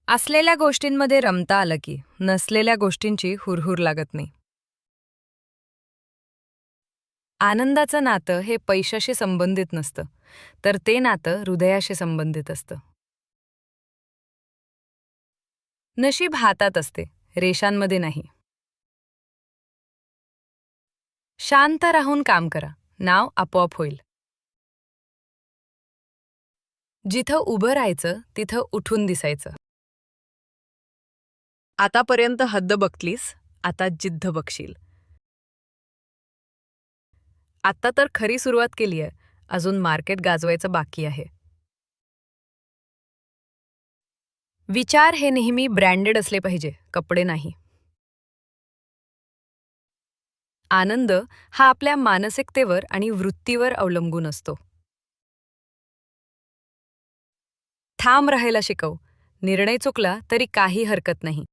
असलेल्या गोष्टींमध्ये रमता आलं की नसलेल्या गोष्टींची हुरहुर लागत नाही. आनंदाचं नातं हे पैशाशी संबंधित नसतं, तर ते नातं हृदयाशी संबंधित असतं. नशीब हातात असते, रेषांमध्ये नाही. शांत राहून काम करा, नाव आपोआप होईल. जिथं उभं राहायचं तिथं उठून दिसायचं. आतापर्यंत हद्द बघतलीस, आता जिद्द बघशील. आत्ता तर खरी सुरुवात केली आहे, अजून मार्केट गाजवायचं बाकी आहे. विचार हे नेहमी ब्रँडेड असले पाहिजे, कपडे नाही. आनंद हा आपल्या मानसिकतेवर आणि वृत्तीवर अवलंबून असतो. ठाम राहायला शिकव. निर्णय चुकला तरी काही हरकत नाही.